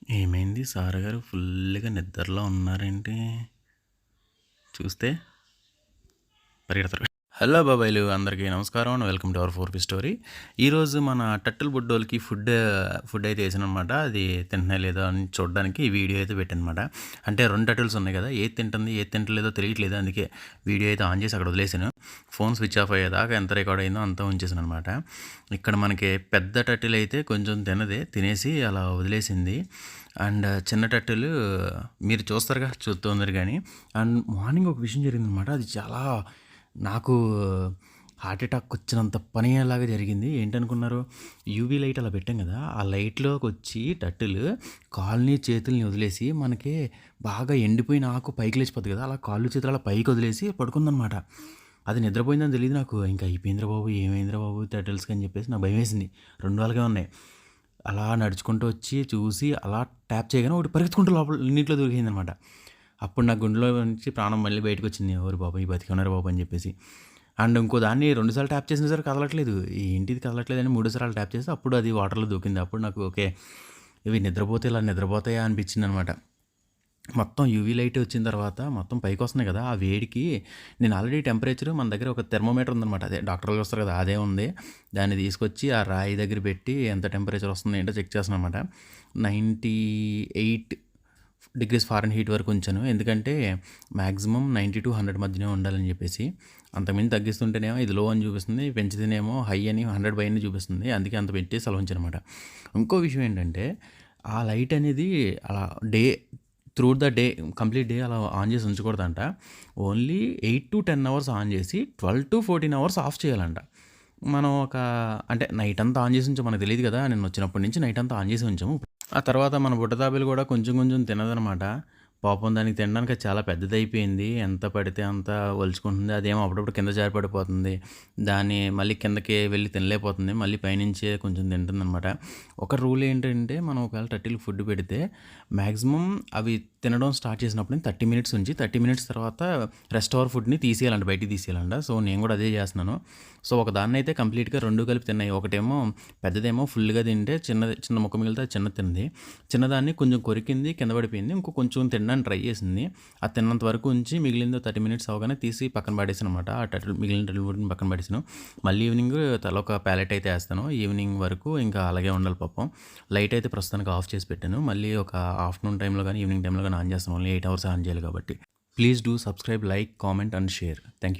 ఏమైంది సార్ గారు ఫుల్‌గా నిద్రలో ఉన్నారేంటి? చూస్తే పరిగెడతారు. హలో బాబాయిలు అందరికీ నమస్కారం and welcome to our 4 story. ఈరోజు మన టర్టిల్ బుడ్డోళ్ళకి ఫుడ్ అయితే ఏసాననమాట. అది తింటున్నాయో లేదో అని చూడడానికి ఈ వీడియో అయితే పెట్టానమాట. అంటే 2 టర్టిల్స్ ఉన్నాయి కదా! ఏది తింటుంది, ఏది తింటలేదో తెలియట్లేదు. అందుకే వీడియో అయితే ఆన్ చేసి అక్కడ వదిలేసాను. ఫోన్ స్విచ్ ఆఫ్ అయ్యేదాకా ఎంత రికార్డ్ అయిందో అంతా ఉంచేసాననమాట. ఇక్కడ మనకి పెద్ద టర్టిల్ అయితే కొంచెం తినేసి అలా వదిలేసింది. అండ్ చిన్న టర్టిల్ మీరు చూస్తారుగా, చూస్తూ ఉన్నారు కానీ. అండ్ మార్నింగ్ ఒక విషయం జరిగిందనమాట. అది చాలా నాకు హార్ట్ అటాక్ వచ్చినంత పని అయ్యేలాగా జరిగింది. ఏంటనుకున్నారు? యూవీ లైట్ అలా పెట్టాం కదా! ఆ లైట్‌లోకి వచ్చి టర్టిల్ కాళ్ళని, చేతుల్ని వదిలేసి మనకి బాగా ఎండిపోయిన ఆకు పైకి లేచిపోద్ది కదా! అలా కాళ్ళు, చేతులు అలా పైకి వదిలేసి పడుకుందనమాట. అది నిద్రపోయిందని తెలీదు నాకు. ఇంకా అయిపోయిందిరా బాబు! ఏమైందిరా బాబు టర్టిల్స్‌కి అని చెప్పేసి నాకు భయమేసింది. 2 అలాగే ఉన్నాయి. అలా నడుచుకుంటూ వచ్చి చూసి అలా ట్యాప్ చేయగానే ఒకటి పరిగెత్తుకుంటూ లోపల నీటిలో దూరిపోయిందనమాట. అప్పుడు నా గుండెలో నుంచి ప్రాణం మళ్ళీ బయటకొచ్చింది. ఓరి బాబోయ్! బతికున్నారు బాబు అని చెప్పేసి. అండ్ ఇంకో దాన్ని 2 సార్లు ట్యాప్ చేసినా సరే కదలట్లేదు. ఏంటిది కదలట్లేదని 3 సార్లు ట్యాప్ చేస్తే అప్పుడు అది వాటర్‌లో దూకింది. అప్పుడు నాకు ఓకే. ఇవి నిద్రపోతే ఇలా నిద్రపోతాయా అనిపించిందనమాట. మొత్తం యూవీ లైట్ వచ్చిన తర్వాత మొత్తం పైకొస్తున్నాయి కదా! ఆ వేడికి నేను ఆల్రెడీ టెంపరేచర్ మన దగ్గర ఒక థెర్మోమీటర్ ఉందనమాట. అదే డాక్టర్లు వస్తారు కదా! అదే ఉంది. దాన్ని తీసుకొచ్చి ఆ రాయి దగ్గర పెట్టి ఎంత టెంపరేచర్ వస్తుందో ఏంటో చెక్ చేస్తున్నానమాట. 98 డిగ్రీస్ ఫారెన్‌హీట్ వరకు ఉంచాను. ఎందుకంటే మాక్సిమం 90-100 మధ్యనే ఉండాలని చెప్పేసి. అంతకుమించి తగ్గిస్తుంటేనేమో ఇది లో అని చూపిస్తుంది. పెంచితేనేమో హై అని 100 పైనే చూపిస్తుంది. అందుకే అంత పెట్టేసి అలా ఉంచానమాట. ఇంకో విషయం ఏంటంటే ఆ లైట్ అనేది అలా day through the day complete day అలా ఆన్ చేసి ఉంచకూడదంట. ఓన్లీ 8-10 అవర్స్ ఆన్ చేసి 12-14 అవర్స్ ఆఫ్ చేయాలంట. మనం అంటే నైట్ అంతా ఆన్ చేసి ఉంచాం, మనకు తెలీదు కదా! నేను వచ్చినప్పటి నుంచి నైట్ అంతా ఆన్ చేసి ఉంచాము. ఆ తర్వాత మన బుడ్డ తాబేలు కూడా కొంచెం కొంచెం తినదనమాట. పాపం దానికి తినడానికి అది చాలా పెద్దదయిపోయింది. ఎంత పడితే అంత ఒలుచుకుంటుంది. అదేమో అప్పుడప్పుడు కింద జారి పడిపోతుంది. దాన్ని మళ్ళీ కిందకి వెళ్ళి తినలేకపోతుంది. మళ్ళీ పైనుంచే కొంచెం తింటుందనమాట. ఒక రూల్ ఏంటంటే మనం ఒకవేళ టర్టిల్‌కి ఫుడ్ పెడితే మ్యాక్సిమం అవి తినడం స్టార్ట్ చేసినప్పుడు 30 మినిట్స్ ఉంచి 30 మినిట్స్ తర్వాత రెస్ట్ అవర్ ఫుడ్‌ని తీసేయాలంట, బయటికి తీసేయాలంట. సో నేను కూడా అదే చేస్తున్నాను. సో ఒక దాన్నయితే కంప్లీట్‌గా 2 కలిపి తిన్నాయి. ఒకటేమో పెద్దదేమో ఫుల్‌గా తింటే చిన్న ముక్క మిగిలితే అది చిన్నది తింది. చిన్నదాన్ని కొంచెం కొరికింది, కింద పడిపోయింది. కొంచెం తినడానికి ట్రై చేసింది. అది తిన్నంత వరకు ఉంచి మిగిలింది 30 మినిట్స్ అవ్వగానే తీసి పక్కన పడేసాననమాట. ఆ మిగిలిన టర్టిల్ ఫుడ్‌ని పక్కన పడేసాను. మళ్ళీ ఈవినింగ్ తల ఒక ప్యాలెట్ అయితే ఏస్తాను. ఈవినింగ్ వరకు ఇంకా అలాగే ఉండాలి పాపం. లైట్ అయితే ప్రస్తుతానికి ఆఫ్ చేసి పెట్టాను. మళ్ళీ ఒక ఆఫ్టర్‌నూన్ టైంలో గానీ, ఈవినింగ్ టైంలో గానీ ఆన్ చేస్తాను. ఓన్లీ 8 అవర్స్ ఆన్ చేయాలి కాబట్టి. Please do subscribe, like, comment and share. Thank you.